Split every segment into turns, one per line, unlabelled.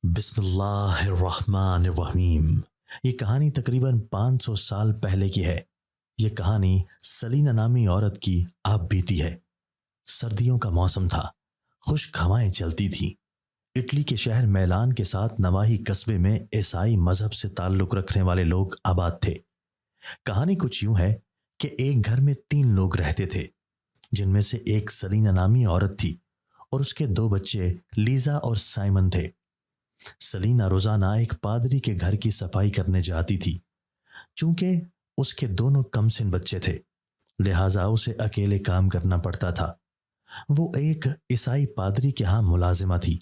بسم اللہ الرحمن الرحیم۔ یہ کہانی تقریباً 500 سال پہلے کی ہے۔ یہ کہانی سلینا نامی عورت کی آپ بیتی ہے۔ سردیوں کا موسم تھا، خشک ہوائیں چلتی تھیں۔ اٹلی کے شہر میلان کے ساتھ نواحی قصبے میں عیسائی مذہب سے تعلق رکھنے والے لوگ آباد تھے۔ کہانی کچھ یوں ہے کہ ایک گھر میں 3 لوگ رہتے تھے، جن میں سے ایک سلینا نامی عورت تھی اور اس کے 2 بچے لیزا اور سائمن تھے۔ سلینا روزانہ ایک پادری کے گھر کی صفائی کرنے جاتی تھی۔ چونکہ اس کے دونوں کم سن بچے تھے، لہٰذا اسے اکیلے کام کرنا پڑتا تھا۔ وہ ایک عیسائی پادری کے ہاں ملازمہ تھی۔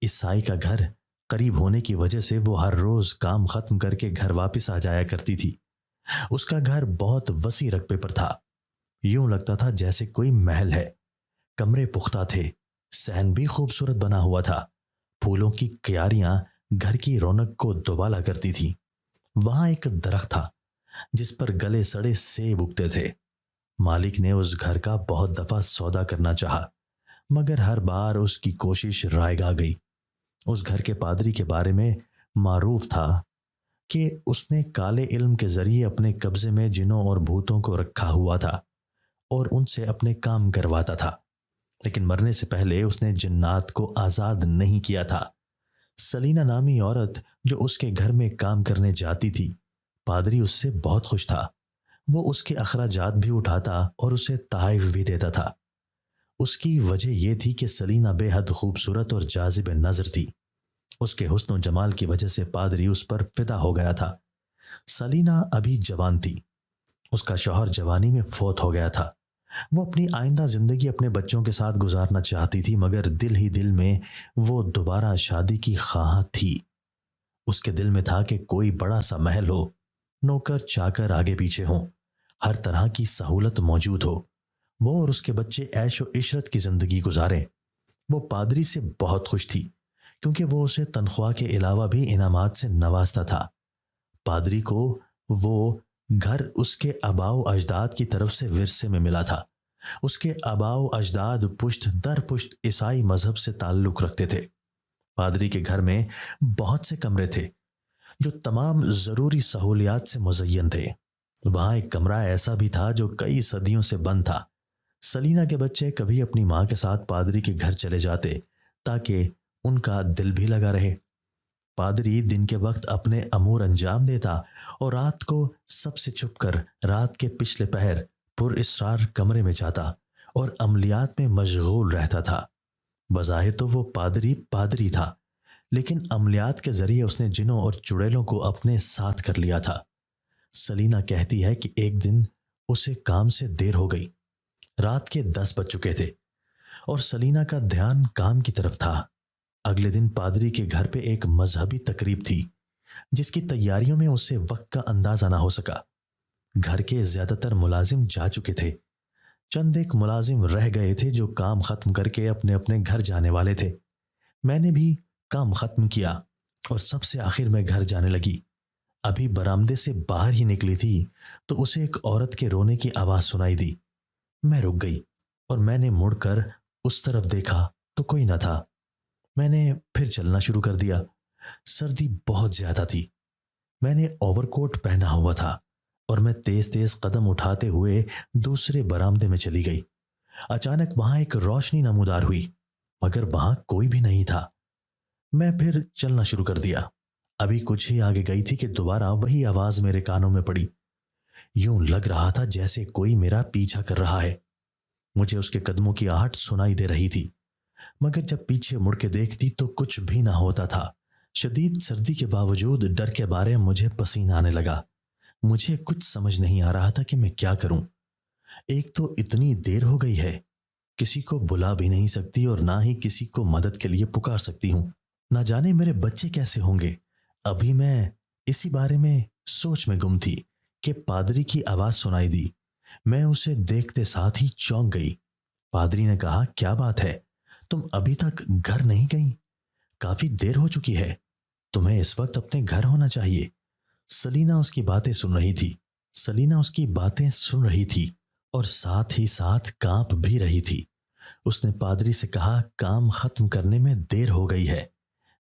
عیسائی کا گھر قریب ہونے کی وجہ سے وہ ہر روز کام ختم کر کے گھر واپس آ جایا کرتی تھی۔ اس کا گھر بہت وسیع رقبے پر تھا، یوں لگتا تھا جیسے کوئی محل ہے۔ کمرے پختہ تھے، صحن بھی خوبصورت بنا ہوا تھا۔ پھولوں کی کیاریاں گھر کی رونق کو دوبالا کرتی تھیں۔ وہاں ایک درخت تھا جس پر گلے سڑے سیب اگتے تھے۔ مالک نے اس گھر کا بہت دفعہ سودا کرنا چاہا، مگر ہر بار اس کی کوشش رائگاں گئی۔ اس گھر کے پادری کے بارے میں معروف تھا کہ اس نے کالے علم کے ذریعے اپنے قبضے میں جنوں اور بھوتوں کو رکھا ہوا تھا اور ان سے اپنے کام کرواتا تھا، لیکن مرنے سے پہلے اس نے جنات کو آزاد نہیں کیا تھا۔ سلینا نامی عورت جو اس کے گھر میں کام کرنے جاتی تھی، پادری اس سے بہت خوش تھا۔ وہ اس کے اخراجات بھی اٹھاتا اور اسے تحائف بھی دیتا تھا۔ اس کی وجہ یہ تھی کہ سلینا بے حد خوبصورت اور جاذب نظر تھی۔ اس کے حسن و جمال کی وجہ سے پادری اس پر فدا ہو گیا تھا۔ سلینا ابھی جوان تھی، اس کا شوہر جوانی میں فوت ہو گیا تھا۔ وہ اپنی آئندہ زندگی اپنے بچوں کے ساتھ گزارنا چاہتی تھی، مگر دل ہی دل میں وہ دوبارہ شادی کی خواہاں تھی۔ اس کے دل میں تھا کہ کوئی بڑا سا محل ہو، نوکر چاکر آگے پیچھے ہوں، ہر طرح کی سہولت موجود ہو، وہ اور اس کے بچے عیش و عشرت کی زندگی گزاریں۔ وہ پادری سے بہت خوش تھی، کیونکہ وہ اسے تنخواہ کے علاوہ بھی انعامات سے نوازتا تھا۔ پادری کو وہ گھر اس کے آباء و اجداد کی طرف سے ورثے میں ملا تھا۔ اس کے آباء و اجداد پشت در پشت عیسائی مذہب سے تعلق رکھتے تھے۔ پادری کے گھر میں بہت سے کمرے تھے جو تمام ضروری سہولیات سے مزین تھے۔ وہاں ایک کمرہ ایسا بھی تھا جو کئی صدیوں سے بند تھا۔ سلینا کے بچے کبھی اپنی ماں کے ساتھ پادری کے گھر چلے جاتے تاکہ ان کا دل بھی لگا رہے۔ پادری دن کے وقت اپنے امور انجام دیتا اور رات کو سب سے چھپ کر رات کے پچھلے پہر پر اسرار کمرے میں جاتا اور عملیات میں مشغول رہتا تھا۔ بظاہر تو وہ پادری تھا، لیکن عملیات کے ذریعے اس نے جنوں اور چڑیلوں کو اپنے ساتھ کر لیا تھا۔ سلینا کہتی ہے کہ ایک دن اسے کام سے دیر ہو گئی، رات کے 10 بج چکے تھے اور سلینا کا دھیان کام کی طرف تھا۔ اگلے دن پادری کے گھر پہ ایک مذہبی تقریب تھی جس کی تیاریوں میں اسے وقت کا اندازہ نہ ہو سکا۔ گھر کے زیادہ تر ملازم جا چکے تھے، چند ایک ملازم رہ گئے تھے جو کام ختم کر کے اپنے اپنے گھر جانے والے تھے۔ میں نے بھی کام ختم کیا اور سب سے آخر میں گھر جانے لگی۔ ابھی برآمدے سے باہر ہی نکلی تھی تو اسے ایک عورت کے رونے کی آواز سنائی دی۔ میں رک گئی اور میں نے مڑ کر اس طرف دیکھا تو کوئی نہ تھا۔ میں نے پھر چلنا شروع کر دیا۔ سردی بہت زیادہ تھی، میں نے اوور کوٹ پہنا ہوا تھا اور میں تیز تیز قدم اٹھاتے ہوئے دوسرے برآمدے میں چلی گئی۔ اچانک وہاں ایک روشنی نمودار ہوئی، مگر وہاں کوئی بھی نہیں تھا۔ میں پھر چلنا شروع کر دیا۔ ابھی کچھ ہی آگے گئی تھی کہ دوبارہ وہی آواز میرے کانوں میں پڑی۔ یوں لگ رہا تھا جیسے کوئی میرا پیچھا کر رہا ہے۔ مجھے اس کے قدموں کی آہٹ سنائی دے رہی تھی، مگر جب پیچھے مڑ کے دیکھتی تو کچھ بھی نہ ہوتا تھا۔ شدید سردی کے باوجود ڈر کے بارے مجھے پسینہ آنے لگا۔ مجھے کچھ سمجھ نہیں آ رہا تھا کہ میں کیا کروں۔ ایک تو اتنی دیر ہو گئی ہے، کسی کو بلا بھی نہیں سکتی اور نہ ہی کسی کو مدد کے لیے پکار سکتی ہوں۔ نہ جانے میرے بچے کیسے ہوں گے۔ ابھی میں اسی بارے میں سوچ میں گم تھی کہ پادری کی آواز سنائی دی۔ میں اسے دیکھتے ساتھ ہی چونک گئی۔ پادری نے کہا، کیا بات ہے؟ تم ابھی تک گھر نہیں گئی؟ کافی دیر ہو چکی ہے، تمہیں اس وقت اپنے گھر ہونا چاہیے۔ سلینا اس کی باتیں سن رہی تھی اور ساتھ ہی ساتھ کانپ بھی رہی تھی۔ اس نے پادری سے کہا، کام ختم کرنے میں دیر ہو گئی ہے،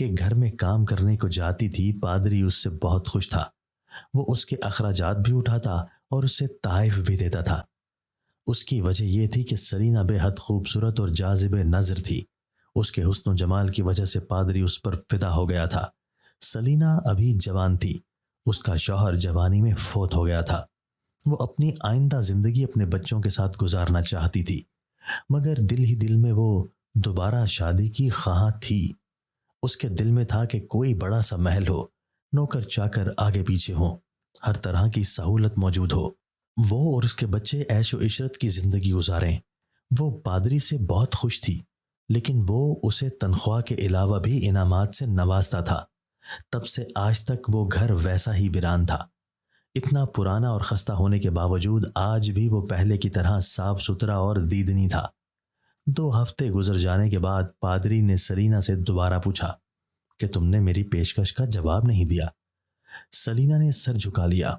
کہ گھر میں کام کرنے کو جاتی تھی، پادری اس سے بہت خوش تھا۔ وہ اس کے اخراجات بھی اٹھاتا اور اسے تحائف بھی دیتا تھا۔ اس کی وجہ یہ تھی کہ سلینا بے حد خوبصورت اور جاذب نظر تھی۔ اس کے حسن و جمال کی وجہ سے پادری اس پر فدا ہو گیا تھا۔ سلینا ابھی جوان تھی، اس کا شوہر جوانی میں فوت ہو گیا تھا۔ وہ اپنی آئندہ زندگی اپنے بچوں کے ساتھ گزارنا چاہتی تھی، مگر دل ہی دل میں وہ دوبارہ شادی کی خواہاں تھی۔ اس کے دل میں تھا کہ کوئی بڑا سا محل ہو، نوکر چاکر آگے پیچھے ہوں، ہر طرح کی سہولت موجود ہو، وہ اور اس کے بچے عیش و عشرت کی زندگی گزاریں۔ وہ پادری سے بہت خوش تھی، لیکن وہ اسے تنخواہ کے علاوہ بھی انعامات سے نوازتا تھا۔ تب سے آج تک وہ گھر ویسا ہی ویران تھا۔ اتنا پرانا اور خستہ ہونے کے باوجود آج بھی وہ پہلے کی طرح صاف ستھرا اور دیدنی تھا۔ 2 ہفتے گزر جانے کے بعد پادری نے سلینا سے دوبارہ پوچھا کہ تم نے میری پیشکش کا جواب نہیں دیا۔ سلینا نے سر جھکا لیا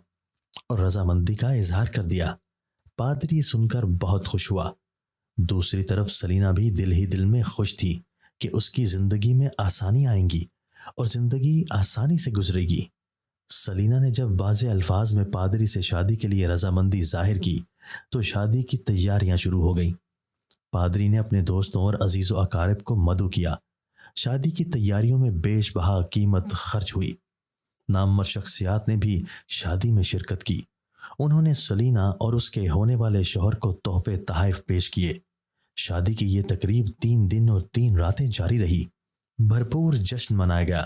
اور رضامندی کا اظہار کر دیا۔ پادری سن کر بہت خوش ہوا۔ دوسری طرف سلینا بھی دل ہی دل میں خوش تھی کہ اس کی زندگی میں آسانی آئیں گی اور زندگی آسانی سے گزرے گی۔ سلینا نے جب واضح الفاظ میں پادری سے شادی کے لیے رضامندی ظاہر کی تو شادی کی تیاریاں شروع ہو گئیں۔ پادری نے اپنے دوستوں اور عزیز و اقارب کو مدعو کیا۔ شادی کی تیاریوں میں بیش بہا قیمت خرچ ہوئی۔ نامور شخصیات نے بھی شادی میں شرکت کی۔ انہوں نے سلینا اور اس کے ہونے والے شوہر کو تحفے تحائف پیش کیے۔ شادی کی یہ تقریب 3 دن اور 3 راتیں جاری رہی۔ بھرپور جشن منایا گیا۔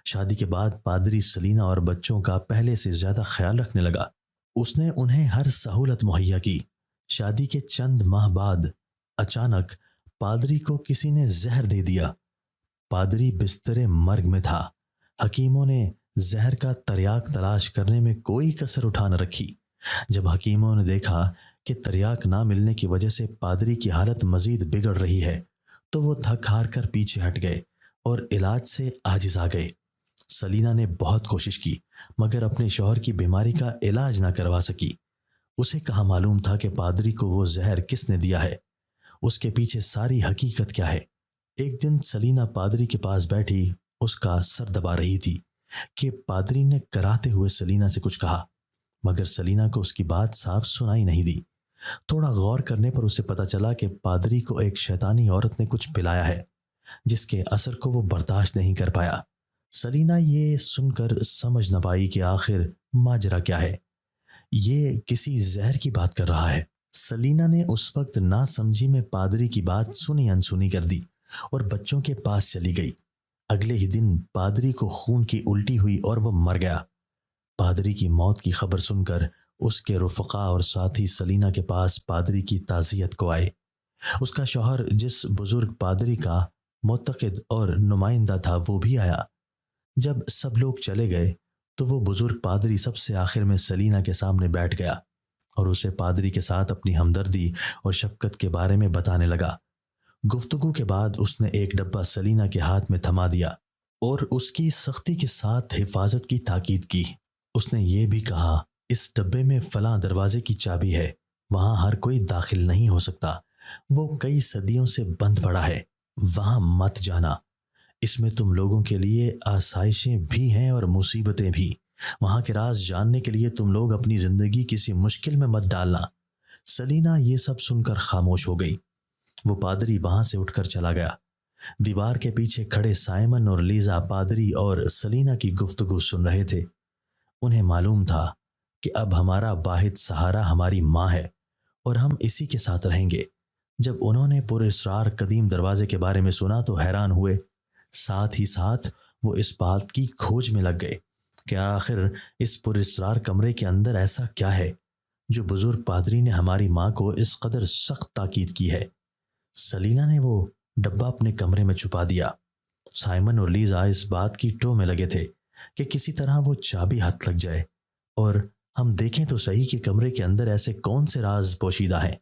شادی کے بعد پادری سلینا اور بچوں کا پہلے سے زیادہ خیال رکھنے لگا۔ اس نے انہیں ہر سہولت مہیا کی۔ شادی کے چند ماہ بعد اچانک پادری کو کسی نے زہر دے دیا۔ پادری بستر مرگ میں تھا۔ حکیموں نے زہر کا تریاک تلاش کرنے میں کوئی کسر اٹھا نہ رکھی۔ جب حکیموں نے دیکھا کہ تریاک نہ ملنے کی وجہ سے پادری کی حالت مزید بگڑ رہی ہے تو وہ تھک ہار کر پیچھے ہٹ گئے اور علاج سے عاجز آ گئے۔ سلینا نے بہت کوشش کی مگر اپنے شوہر کی بیماری کا علاج نہ کروا سکی۔ اسے کہاں معلوم تھا کہ پادری کو وہ زہر کس نے دیا ہے، اس کے پیچھے ساری حقیقت کیا ہے۔ ایک دن سلینا پادری کے پاس بیٹھی اس کا سر دبا رہی تھی کہ پادری نے کراتے ہوئے سلینا سے کچھ کہا، مگر سلینا کو اس کی بات صاف سنائی نہیں دی۔ تھوڑا غور کرنے پر اسے پتہ چلا کہ پادری کو ایک شیطانی عورت نے کچھ پلایا ہے جس کے اثر کو وہ برداشت نہیں کر پایا۔ سلینا یہ سن کر سمجھ نہ پائی کہ آخر ماجرا کیا ہے۔ یہ کسی زہر کی بات کر رہا ہے۔ سلینا نے اس وقت نا سمجھی میں پادری کی بات سنی انسنی کر دی اور بچوں کے پاس چلی گئی۔ اگلے ہی دن پادری کو خون کی الٹی ہوئی اور وہ مر گیا۔ پادری کی موت کی خبر سن کر اس کے رفقا اور ساتھی سلینا کے پاس پادری کی تعزیت کو آئے۔ اس کا شوہر جس بزرگ پادری کا معتقد اور نمائندہ تھا وہ بھی آیا۔ جب سب لوگ چلے گئے تو وہ بزرگ پادری سب سے آخر میں سلینا کے سامنے بیٹھ گیا اور اسے پادری کے ساتھ اپنی ہمدردی اور شفقت کے بارے میں بتانے لگا۔ گفتگو کے بعد اس نے ایک ڈبہ سلینا کے ہاتھ میں تھما دیا اور اس کی سختی کے ساتھ حفاظت کی تاکید کی۔ اس نے یہ بھی کہا، اس ڈبے میں فلاں دروازے کی چابی ہے، وہاں ہر کوئی داخل نہیں ہو سکتا، وہ کئی صدیوں سے بند پڑا ہے، وہاں مت جانا، اس میں تم لوگوں کے لیے آسائشیں بھی ہیں اور مصیبتیں بھی، وہاں کے راز جاننے کے لیے تم لوگ اپنی زندگی کسی مشکل میں مت ڈالنا۔ سلینا یہ سب سن کر خاموش ہو گئی۔ وہ پادری وہاں سے اٹھ کر چلا گیا۔ دیوار کے پیچھے کھڑے سائمن اور لیزا پادری اور سلینا کی گفتگو سن رہے تھے۔ انہیں معلوم تھا کہ اب ہمارا واحد سہارا ہماری ماں ہے اور ہم اسی کے ساتھ رہیں گے۔ جب انہوں نے پر اسرار قدیم دروازے کے بارے میں سنا تو حیران ہوئے، ساتھ ہی ساتھ وہ اس بات کی کھوج میں لگ گئے کہ آخر اس پر اسرار کمرے کے اندر ایسا کیا ہے جو بزرگ پادری نے ہماری ماں کو اس قدر سخت تاکید کی ہے۔ سلینا نے وہ ڈبہ اپنے کمرے میں چھپا دیا۔ سائمن اور لیزا اس بات کی ٹو میں لگے تھے کہ کسی طرح وہ چابی ہاتھ لگ جائے اور ہم دیکھیں تو صحیح کہ کمرے کے اندر ایسے کون سے راز پوشیدہ ہیں۔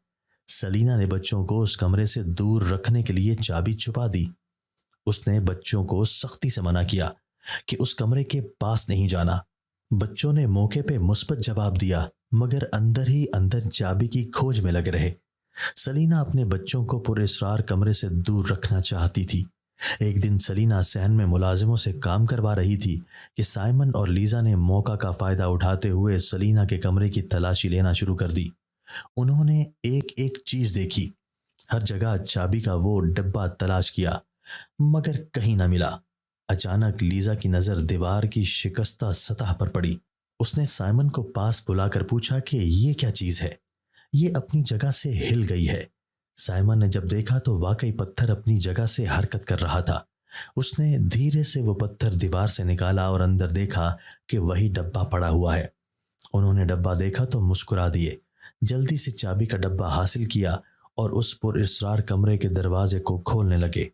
سلینا نے بچوں کو اس کمرے سے دور رکھنے کے لیے چابی چھپا دی۔ اس نے بچوں کو سختی سے منع کیا کہ اس کمرے کے پاس نہیں جانا۔ بچوں نے موقع پہ مثبت جواب دیا مگر اندر ہی اندر چابی کی کھوج میں لگ رہے۔ سلینا اپنے بچوں کو پر اسرار کمرے سے دور رکھنا چاہتی تھی ایک دن سلینا صحن میں ملازموں سے کام کروا رہی تھی کہ سائمن اور لیزا نے موقع کا فائدہ اٹھاتے ہوئے سلینا کے کمرے کی تلاشی لینا شروع کر دی۔ انہوں نے ایک ایک چیز دیکھی، ہر جگہ چابی کا وہ ڈبہ تلاش کیا، مگر کہیں نہ ملا۔ اچانک لیزا کی نظر دیوار کی شکستہ سطح پر پڑی۔ اس نے سائمن کو پاس بلا کر پوچھا کہ یہ کیا چیز ہے؟ یہ اپنی جگہ سے ہل گئی ہے۔ سائمن نے جب دیکھا تو واقعی پتھر اپنی جگہ سے حرکت کر رہا تھا۔ اس نے دھیرے سے وہ پتھر دیوار سے نکالا اور اندر دیکھا کہ وہی ڈبہ پڑا ہوا ہے۔ انہوں نے ڈبہ دیکھا تو مسکرا دیے، جلدی سے چابی کا ڈبہ حاصل کیا اور اس پر اسرار کمرے کے دروازے کو کھولنے لگے۔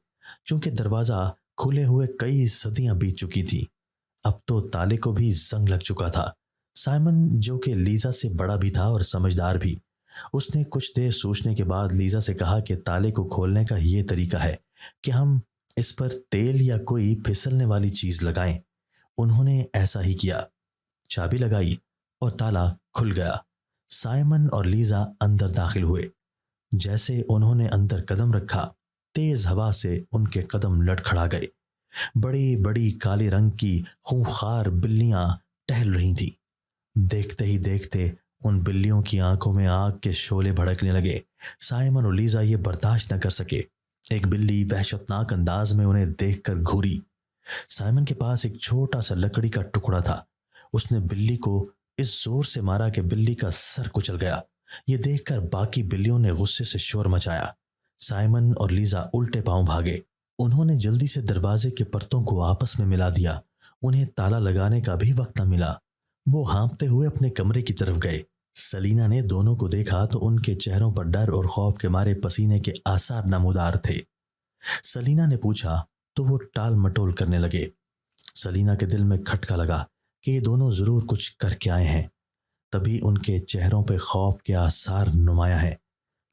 چونکہ دروازہ کھلے ہوئے کئی صدیاں بیت چکی تھی، اب تو تالے کو بھی زنگ لگ چکا تھا۔ سائمن، جو کہ لیزا سے بڑا بھی تھا اور سمجھدار بھی، اس نے کچھ دیر سوچنے کے بعد لیزا سے کہا کہ تالے کو کھولنے کا یہ طریقہ ہے کہ ہم اس پر تیل یا کوئی پھسلنے والی چیز لگائیں۔ انہوں نے ایسا ہی کیا، چابی لگائی اور تالا کھل گیا۔ سائمن اور لیزا اندر داخل ہوئے۔ جیسے انہوں نے اندر قدم رکھا، تیز ہوا سے ان کے قدم لڑکھڑا گئے۔ بڑی بڑی کالے رنگ کی خونخوار بلیاں ٹہل رہی تھیں۔ دیکھتے ہی دیکھتے ان بلیوں کی آنکھوں میں آگ کے شعلے بھڑکنے لگے۔ سائمن اور لیزا یہ برداشت نہ کر سکے۔ ایک بلی وحشتناک انداز میں انہیں دیکھ کر گھوری۔ سائمن کے پاس ایک چھوٹا سا لکڑی کا ٹکڑا تھا۔ اس نے بلی کو اس زور سے مارا کہ بلی کا سر کچل گیا۔ یہ دیکھ کر باقی بلیوں نے غصے سے شور مچایا۔ سائمن اور لیزا الٹے پاؤں بھاگے۔ انہوں نے جلدی سے دروازے کے پرتوں کو آپس میں ملا دیا۔ انہیں تالا لگانے کا بھی وقت نہ ملا۔ وہ ہانپتے ہوئے اپنے کمرے کی طرف گئے۔ سلینا نے دونوں کو دیکھا تو ان کے چہروں پر ڈر اور خوف کے مارے پسینے کے آثار نمودار تھے۔ سلینا نے پوچھا تو وہ ٹال مٹول کرنے لگے۔ سلینا کے دل میں کھٹکا لگا کہ یہ دونوں ضرور کچھ کر کے آئے ہیں، تبھی ان کے چہروں پہ خوف کے آثار نمایاں ہیں۔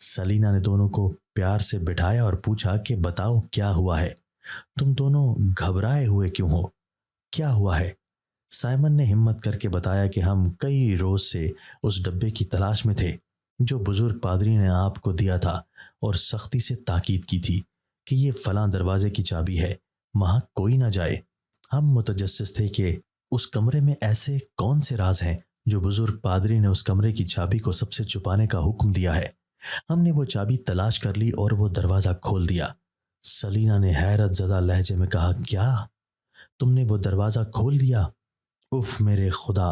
سلینا نے دونوں کو پیار سے بٹھایا اور پوچھا کہ بتاؤ کیا ہوا ہے؟ تم دونوں گھبرائے ہوئے کیوں ہو؟ کیا ہوا ہے؟ سائمن نے ہمت کر کے بتایا کہ ہم کئی روز سے اس ڈبے کی تلاش میں تھے جو بزرگ پادری نے آپ کو دیا تھا، اور سختی سے تاکید کی تھی کہ یہ فلاں دروازے کی چابی ہے، وہاں کوئی نہ جائے۔ ہم متجسس تھے کہ اس کمرے میں ایسے کون سے راز ہیں جو بزرگ پادری نے اس کمرے کی چابی کو سب سے چھپانے کا حکم دیا ہے۔ ہم نے وہ چابی تلاش کر لی اور وہ دروازہ کھول دیا۔ سلینا نے حیرت زدہ لہجے میں کہا، کیا تم نے وہ دروازہ کھول دیا؟ اف میرے خدا،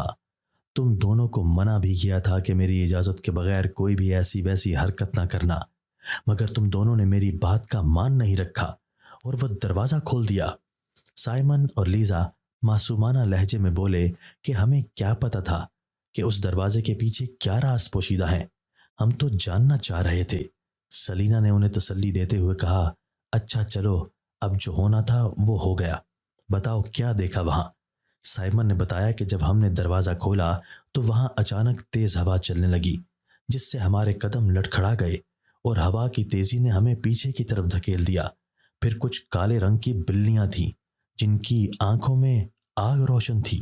تم دونوں کو منع بھی کیا تھا کہ میری اجازت کے بغیر کوئی بھی ایسی ویسی حرکت نہ کرنا، مگر تم دونوں نے میری بات کا مان نہیں رکھا اور وہ دروازہ کھول دیا۔ سائمن اور لیزا معصومانہ لہجے میں بولے کہ ہمیں کیا پتہ تھا کہ اس دروازے کے پیچھے کیا راز پوشیدہ ہیں، ہم تو جاننا چاہ رہے تھے۔ سلینا نے انہیں تسلی دیتے ہوئے کہا، اچھا چلو، اب جو ہونا تھا وہ ہو گیا، بتاؤ کیا دیکھا وہاں؟ سائمن نے بتایا کہ جب ہم نے دروازہ کھولا تو وہاں اچانک تیز ہوا چلنے لگی، جس سے ہمارے قدم لڑکھڑا گئے اور ہوا کی تیزی نے ہمیں پیچھے کی طرف دھکیل دیا۔ پھر کچھ کالے رنگ کی بلیاں تھیں جن کی آنکھوں میں آگ روشن تھی،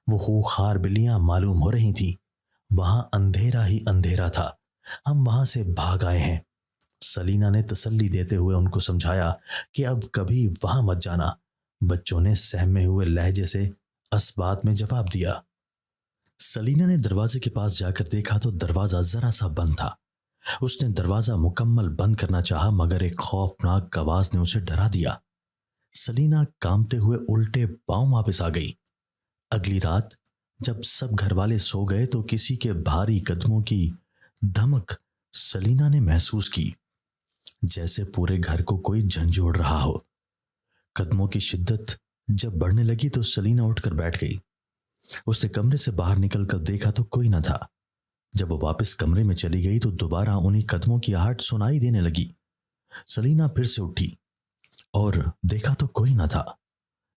وہ خونخوار بلیاں معلوم ہو رہی تھیں۔ وہاں اندھیرا ہی اندھیرا تھا، ہم وہاں سے بھاگ آئے ہیں۔ سلینا نے تسلی دیتے ہوئے ان کو سمجھایا کہ اب کبھی وہاں مت جانا۔ بچوں نے سہمے ہوئے لہجے سے اس بات میں جواب دیا۔ سلینا نے دروازے کے پاس جا کر دیکھا تو دروازہ ذرا سا بند تھا۔ اس نے دروازہ مکمل بند کرنا چاہا مگر ایک خوفناک آواز نے اسے ڈرا دیا۔ سلینا کانپتے ہوئے الٹے پاؤں واپس آ گئی۔ اگلی رات جب سب گھر والے سو گئے تو کسی کے بھاری قدموں کی دھمک سلینا نے محسوس کی، جیسے پورے گھر کو کوئی جھنجھوڑ رہا ہو۔ قدموں کی شدت جب بڑھنے لگی تو سلینا اٹھ کر بیٹھ گئی۔ اس نے کمرے سے باہر نکل کر دیکھا تو کوئی نہ تھا۔ جب وہ واپس کمرے میں چلی گئی تو دوبارہ انہی قدموں کی آہٹ سنائی دینے لگی۔ سلینا پھر سے اٹھی اور دیکھا تو کوئی نہ تھا۔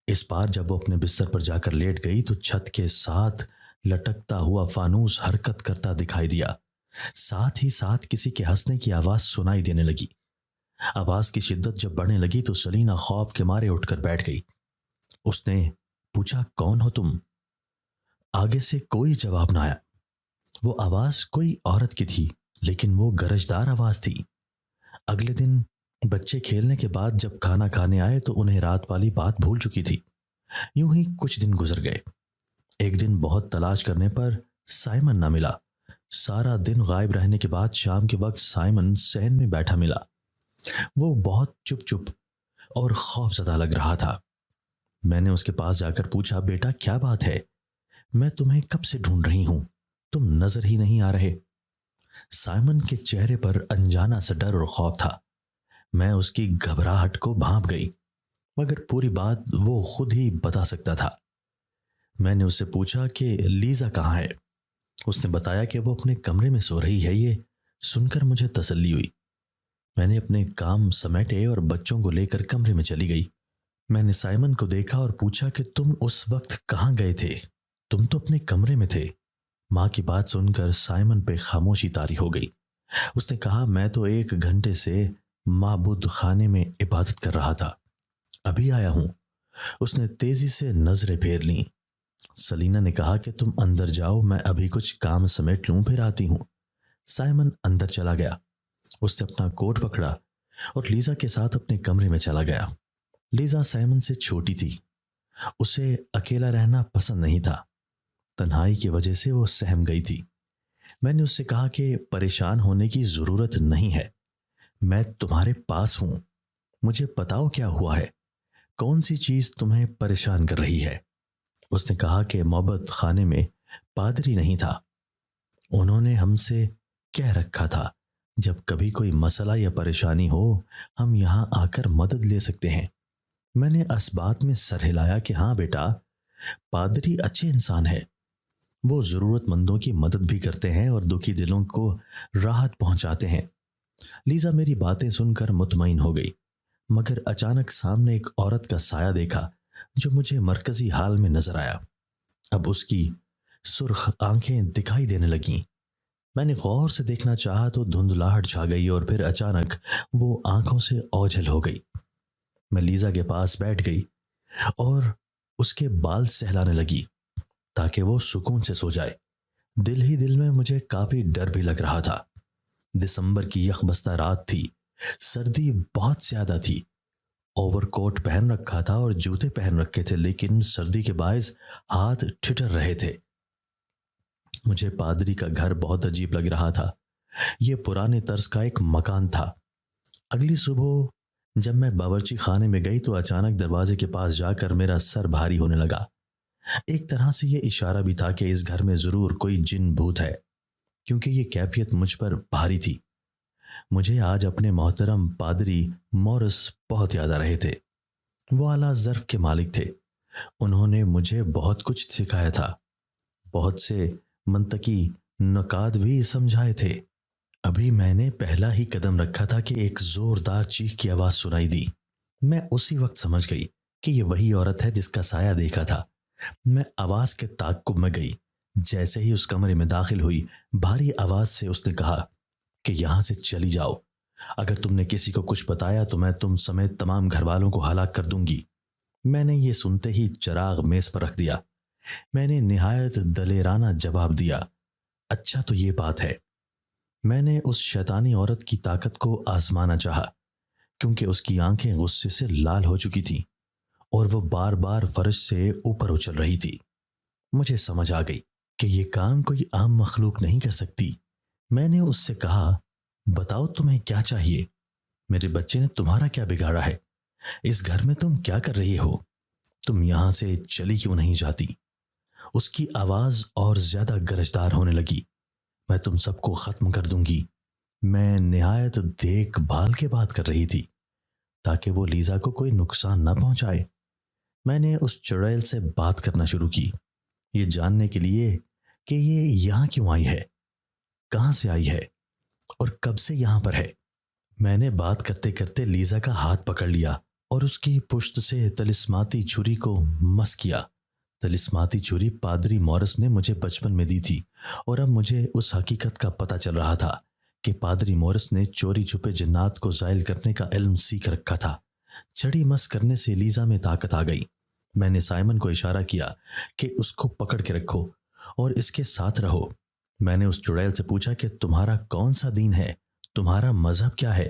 اس بار جب وہ اپنے بستر پر جا کر لیٹ گئی تو چھت کے ساتھ لٹکتا ہوا فانوس حرکت کرتا دکھائی دیا۔ ساتھ ہی ساتھ کسی کے ہنسنے کی آواز سنائی دینے لگی۔ آواز کی شدت جب بڑھنے لگی تو سلینا خوف کے مارے اٹھ کر بیٹھ گئی۔ اس نے پوچھا، کون ہو تم؟ آگے سے کوئی جواب نہ آیا۔ وہ آواز کوئی عورت کی تھی لیکن وہ گرجدار آواز تھی۔ اگلے دن بچے کھیلنے کے بعد جب کھانا کھانے آئے تو انہیں رات والی بات بھول چکی تھی۔ یوں ہی کچھ دن گزر گئے۔ ایک دن بہت تلاش کرنے پر سائمن نہ ملا۔ سارا دن غائب رہنے کے بعد شام کے وقت سائمن صحن میں بیٹھا ملا۔ وہ بہت چپ چپ اور خوف زدہ لگ رہا تھا۔ میں نے اس کے پاس جا کر پوچھا، بیٹا کیا بات ہے؟ میں تمہیں کب سے ڈھونڈ رہی ہوں، تم نظر ہی نہیں آ رہے۔ سائمن کے چہرے پر انجانا سا ڈر اور خوف تھا۔ میں اس کی گھبراہٹ کو بھانپ گئی، مگر پوری بات وہ خود ہی بتا سکتا تھا۔ میں نے اس سے پوچھا کہ لیزا کہاں ہے؟ اس نے بتایا کہ وہ اپنے کمرے میں سو رہی ہے۔ یہ سن کر مجھے تسلی ہوئی۔ میں نے اپنے کام سمیٹے اور بچوں کو لے کر کمرے میں چلی گئی۔ میں نے سائمن کو دیکھا اور پوچھا کہ تم اس وقت کہاں گئے تھے؟ تم تو اپنے کمرے میں تھے۔ ماں کی بات سن کر سائمن پہ خاموشی طاری ہو گئی۔ اس نے کہا، میں تو 1 گھنٹے سے معبود خانے میں عبادت کر رہا تھا، ابھی آیا ہوں۔ اس نے تیزی سے نظریں پھیر لیں۔ سلینا نے کہا کہ تم اندر جاؤ، میں ابھی کچھ کام سمیٹ لوں پھر آتی ہوں۔ سائمن اندر چلا گیا۔ اس نے اپنا کوٹ پکڑا اور لیزا کے ساتھ اپنے کمرے میں چلا گیا۔ لیزا سائمن سے چھوٹی تھی، اسے اکیلا رہنا پسند نہیں تھا۔ تنہائی کی وجہ سے وہ سہم گئی تھی۔ میں نے اس سے کہا کہ پریشان ہونے کی ضرورت نہیں ہے، میں تمہارے پاس ہوں، مجھے بتاؤ کیا ہوا ہے، کون سی چیز تمہیں پریشان کر رہی ہے؟ اس نے کہا کہ معبد خانے میں پادری نہیں تھا، انہوں نے ہم سے کہہ رکھا تھا جب کبھی کوئی مسئلہ یا پریشانی ہو ہم یہاں آ کر مدد لے سکتے ہیں۔ میں نے اس بات میں سر ہلایا کہ ہاں بیٹا، پادری اچھے انسان ہے، وہ ضرورت مندوں کی مدد بھی کرتے ہیں اور دکھی دلوں کو راحت پہنچاتے ہیں۔ لیزا میری باتیں سن کر مطمئن ہو گئی، مگر اچانک سامنے ایک عورت کا سایہ دیکھا جو مجھے مرکزی حال میں نظر آیا۔ اب اس کی سرخ آنکھیں دکھائی دینے لگیں۔ میں نے غور سے دیکھنا چاہا تو دھندلاہٹ چھا گئی اور پھر اچانک وہ آنکھوں سے اوجھل ہو گئی۔ میں لیزا کے پاس بیٹھ گئی اور اس کے بال سہلانے لگی تاکہ وہ سکون سے سو جائے۔ دل ہی دل میں مجھے کافی ڈر بھی لگ رہا تھا۔ دسمبر کی یخبستہ رات تھی، سردی بہت زیادہ تھی۔ اوور کوٹ پہن رکھا تھا اور جوتے پہن رکھے تھے، لیکن سردی کے باعث ہاتھ ٹھٹر رہے تھے۔ مجھے پادری کا گھر بہت عجیب لگ رہا تھا۔ یہ پرانے طرز کا ایک مکان تھا۔ اگلی صبح جب میں باورچی خانے میں گئی تو اچانک دروازے کے پاس جا کر میرا سر بھاری ہونے لگا۔ ایک طرح سے یہ اشارہ بھی تھا کہ اس گھر میں ضرور کوئی جن بھوت ہے، کیونکہ یہ کیفیت مجھ پر بھاری تھی۔ مجھے آج اپنے محترم پادری مورس بہت یاد آ رہے تھے۔ وہ اعلیٰ ظرف کے مالک تھے۔ انہوں نے مجھے بہت کچھ سکھایا تھا، بہت سے منطقی نکات بھی سمجھائے تھے۔ ابھی میں نے پہلا ہی قدم رکھا تھا کہ ایک زوردار چیخ کی آواز سنائی دی۔ میں اسی وقت سمجھ گئی کہ یہ وہی عورت ہے جس کا سایہ دیکھا تھا۔ میں آواز کے تعاقب میں گئی۔ جیسے ہی اس کمرے میں داخل ہوئی، بھاری آواز سے اس نے کہا کہ یہاں سے چلی جاؤ، اگر تم نے کسی کو کچھ بتایا تو میں تم سمیت تمام گھر والوں کو ہلاک کر دوں گی۔ میں نے یہ سنتے ہی چراغ میز پر رکھ دیا۔ میں نے نہایت دلیرانہ جواب دیا، اچھا تو یہ بات ہے۔ میں نے اس شیطانی عورت کی طاقت کو آزمانا چاہا، کیونکہ اس کی آنکھیں غصے سے لال ہو چکی تھیں اور وہ بار بار فرش سے اوپر اچھل رہی تھی۔ مجھے سمجھ آ گئی کہ یہ کام کوئی عام مخلوق نہیں کر سکتی۔ میں نے اس سے کہا، بتاؤ تمہیں کیا چاہیے؟ میرے بچے نے تمہارا کیا بگاڑا ہے؟ اس گھر میں تم کیا کر رہی ہو؟ تم یہاں سے چلی کیوں نہیں جاتی؟ اس کی آواز اور زیادہ گرجدار ہونے لگی۔ میں تم سب کو ختم کر دوں گی۔ میں نہایت دیکھ بھال کے بات کر رہی تھی تاکہ وہ لیزا کو کوئی نقصان نہ پہنچائے۔ میں نے اس چڑیل سے بات کرنا شروع کی، یہ جاننے کے لیے کہ یہ یہاں کیوں آئی ہے، کہاں سے آئی ہے اور کب سے یہاں پر ہے۔ میں نے بات کرتے کرتے لیزا کا ہاتھ پکڑ لیا اور اس کی پشت سے طلسماتی چھری کو مس کیا۔ طلسماتی چھری پادری مورس نے مجھے بچپن میں دی تھی اور اب مجھے اس حقیقت کا پتہ چل رہا تھا کہ پادری مورس نے چوری چھپے جنات کو زائل کرنے کا علم سیکھ رکھا تھا۔ چھڑی مس کرنے سے لیزا میں طاقت آ گئی۔ میں نے سائمن کو اشارہ کیا کہ اس کو پکڑ کے رکھو اور اس کے ساتھ رہو۔ میں نے اس چڑیل سے پوچھا کہ تمہارا کون سا دین ہے، تمہارا مذہب کیا ہے؟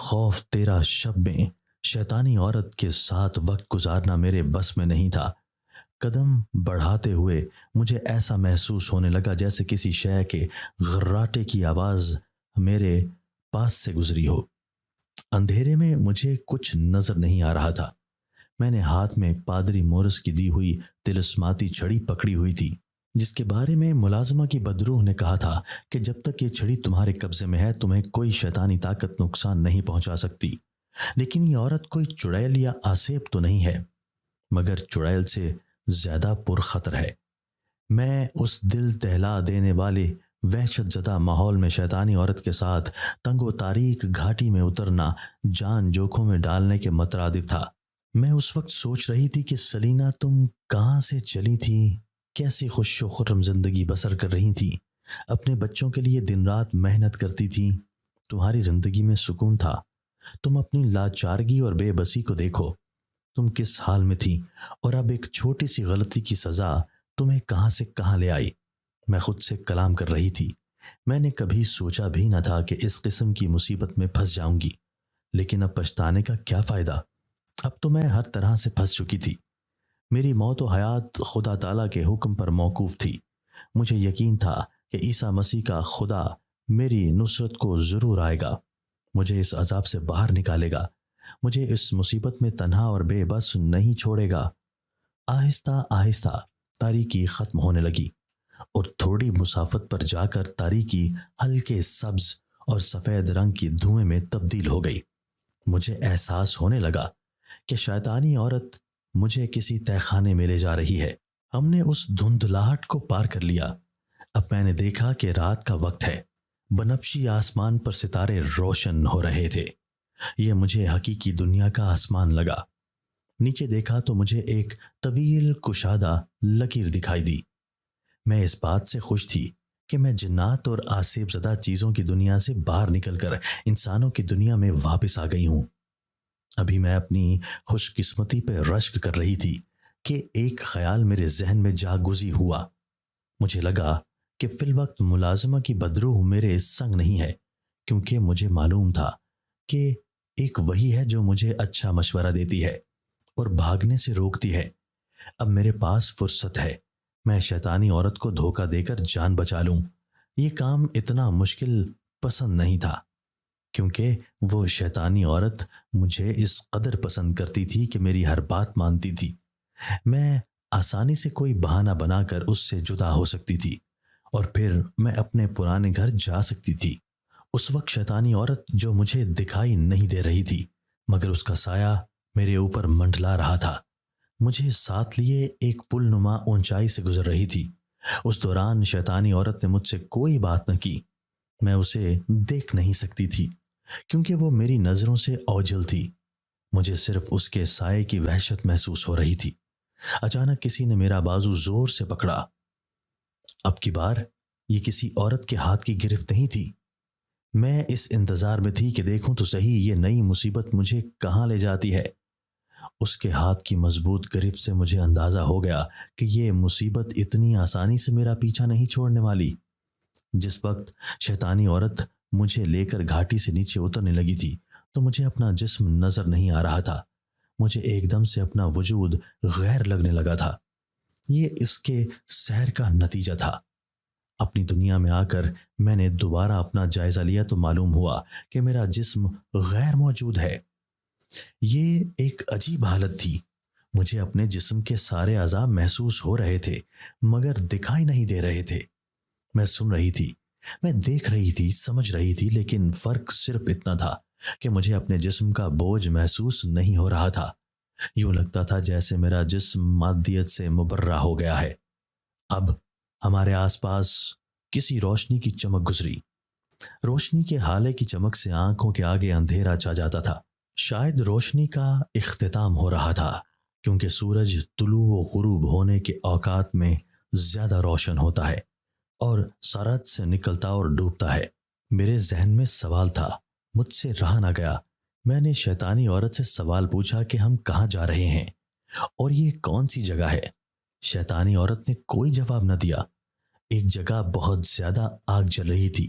خوف تیرا شب میں شیطانی عورت کے ساتھ وقت گزارنا میرے بس میں نہیں تھا۔ قدم بڑھاتے ہوئے مجھے ایسا محسوس ہونے لگا جیسے کسی شے کے غراٹے کی آواز میرے پاس سے گزری ہو۔ اندھیرے میں مجھے کچھ نظر نہیں آ رہا تھا۔ میں نے ہاتھ میں پادری مورس کی دی ہوئی تلسماتی چھڑی پکڑی ہوئی تھی، جس کے بارے میں ملازمہ کی بدروح نے کہا تھا کہ جب تک یہ چھڑی تمہارے قبضے میں ہے تمہیں کوئی شیطانی طاقت نقصان نہیں پہنچا سکتی۔ لیکن یہ عورت کوئی چڑیل یا آسیب تو نہیں ہے، مگر چڑیل سے زیادہ پرخطر ہے۔ میں اس دل دہلا دینے والے وحشت زدہ ماحول میں شیطانی عورت کے ساتھ تنگ و تاریک گھاٹی میں اترنا جان جوکھوں میں ڈالنے کے مترادف تھا۔ میں اس وقت سوچ رہی تھی کہ سلینا تم کہاں سے چلی تھی، کیسی خوش و خرم زندگی بسر کر رہی تھی، اپنے بچوں کے لیے دن رات محنت کرتی تھی، تمہاری زندگی میں سکون تھا۔ تم اپنی لاچارگی اور بے بسی کو دیکھو، تم کس حال میں تھی، اور اب ایک چھوٹی سی غلطی کی سزا تمہیں کہاں سے کہاں لے آئی۔ میں خود سے کلام کر رہی تھی۔ میں نے کبھی سوچا بھی نہ تھا کہ اس قسم کی مصیبت میں پھنس جاؤں گی، لیکن اب پچھتانے کا کیا فائدہ؟ اب تو میں ہر طرح سے پھنس چکی تھی۔ میری موت و حیات خدا تعالیٰ کے حکم پر موقوف تھی۔ مجھے یقین تھا کہ عیسیٰ مسیح کا خدا میری نصرت کو ضرور آئے گا، مجھے اس عذاب سے باہر نکالے گا، مجھے اس مصیبت میں تنہا اور بے بس نہیں چھوڑے گا۔ آہستہ آہستہ تاریکی ختم ہونے لگی اور تھوڑی مسافت پر جا کر تاریکی ہلکے سبز اور سفید رنگ کی دھوئیں میں تبدیل ہو گئی۔ مجھے احساس ہونے لگا کہ شیطانی عورت مجھے کسی تہہ خانے میں لے جا رہی ہے۔ ہم نے اس دھندلاہٹ کو پار کر لیا۔ اب میں نے دیکھا کہ رات کا وقت ہے، بنفشی آسمان پر ستارے روشن ہو رہے تھے۔ یہ مجھے حقیقی دنیا کا آسمان لگا۔ نیچے دیکھا تو مجھے ایک طویل کشادہ لکیر دکھائی دی۔ میں اس بات سے خوش تھی کہ میں جنات اور آسیب زدہ چیزوں کی دنیا سے باہر نکل کر انسانوں کی دنیا میں واپس آ گئی ہوں۔ ابھی میں اپنی خوش قسمتی پہ رشک کر رہی تھی کہ ایک خیال میرے ذہن میں جاگزی ہوا۔ مجھے لگا کہ فی الوقت ملازمہ کی بدروح میرے سنگ نہیں ہے، کیونکہ مجھے معلوم تھا کہ ایک وہی ہے جو مجھے اچھا مشورہ دیتی ہے اور بھاگنے سے روکتی ہے۔ اب میرے پاس فرصت ہے، میں شیطانی عورت کو دھوکہ دے کر جان بچا لوں۔ یہ کام اتنا مشکل پسند نہیں تھا، کیونکہ وہ شیطانی عورت مجھے اس قدر پسند کرتی تھی کہ میری ہر بات مانتی تھی۔ میں آسانی سے کوئی بہانہ بنا کر اس سے جدا ہو سکتی تھی اور پھر میں اپنے پرانے گھر جا سکتی تھی۔ اس وقت شیطانی عورت جو مجھے دکھائی نہیں دے رہی تھی، مگر اس کا سایہ میرے اوپر منڈلا رہا تھا، مجھے ساتھ لیے ایک پل نما اونچائی سے گزر رہی تھی۔ اس دوران شیطانی عورت نے مجھ سے کوئی بات نہ کی۔ میں اسے دیکھ نہیں سکتی تھی کیونکہ وہ میری نظروں سے اوجھل تھی۔ مجھے صرف اس کے سائے کی وحشت محسوس ہو رہی تھی۔ اچانک کسی نے میرا بازو زور سے پکڑا۔ اب کی بار یہ کسی عورت کے ہاتھ کی گرفت نہیں تھی۔ میں اس انتظار میں تھی کہ دیکھوں تو صحیح یہ نئی مصیبت مجھے کہاں لے جاتی ہے۔ اس کے ہاتھ کی مضبوط گرفت سے مجھے اندازہ ہو گیا کہ یہ مصیبت اتنی آسانی سے میرا پیچھا نہیں چھوڑنے والی۔ جس وقت شیطانی عورت مجھے لے کر گھاٹی سے نیچے اترنے لگی تھی تو مجھے اپنا جسم نظر نہیں آ رہا تھا۔ مجھے ایک دم سے اپنا وجود غیر لگنے لگا تھا۔ یہ اس کے سحر کا نتیجہ تھا۔ اپنی دنیا میں آ کر میں نے دوبارہ اپنا جائزہ لیا تو معلوم ہوا کہ میرا جسم غیر موجود ہے۔ یہ ایک عجیب حالت تھی۔ مجھے اپنے جسم کے سارے اعضاء محسوس ہو رہے تھے مگر دکھائی نہیں دے رہے تھے۔ میں سن رہی تھی، میں دیکھ رہی تھی، سمجھ رہی تھی، لیکن فرق صرف اتنا تھا کہ مجھے اپنے جسم کا بوجھ محسوس نہیں ہو رہا تھا۔ یوں لگتا تھا جیسے میرا جسم مادیت سے مبرہ ہو گیا ہے۔ اب ہمارے آس پاس کسی روشنی کی چمک گزری۔ روشنی کے ہالے کی چمک سے آنکھوں کے آگے اندھیرا چھا جاتا تھا۔ شاید روشنی کا اختتام ہو رہا تھا، کیونکہ سورج طلوع و غروب ہونے کے اوقات میں زیادہ روشن ہوتا ہے اور سرحد سے نکلتا اور ڈوبتا ہے۔ میرے ذہن میں سوال تھا، مجھ سے رہا نہ گیا۔ میں نے شیطانی عورت سے سوال پوچھا کہ ہم کہاں جا رہے ہیں اور یہ کون سی جگہ ہے؟ شیطانی عورت نے کوئی جواب نہ دیا۔ ایک جگہ بہت زیادہ آگ جل رہی تھی،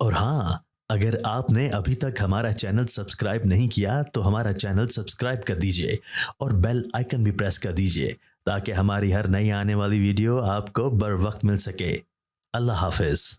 اور ہاں، اگر آپ نے ابھی تک ہمارا چینل سبسکرائب نہیں کیا تو ہمارا چینل سبسکرائب کر دیجئے اور بیل آئیکن بھی پریس کر دیجئے تاکہ ہماری ہر نئی آنے والی ویڈیو آپ کو بر وقت مل سکے۔ اللہ حافظ۔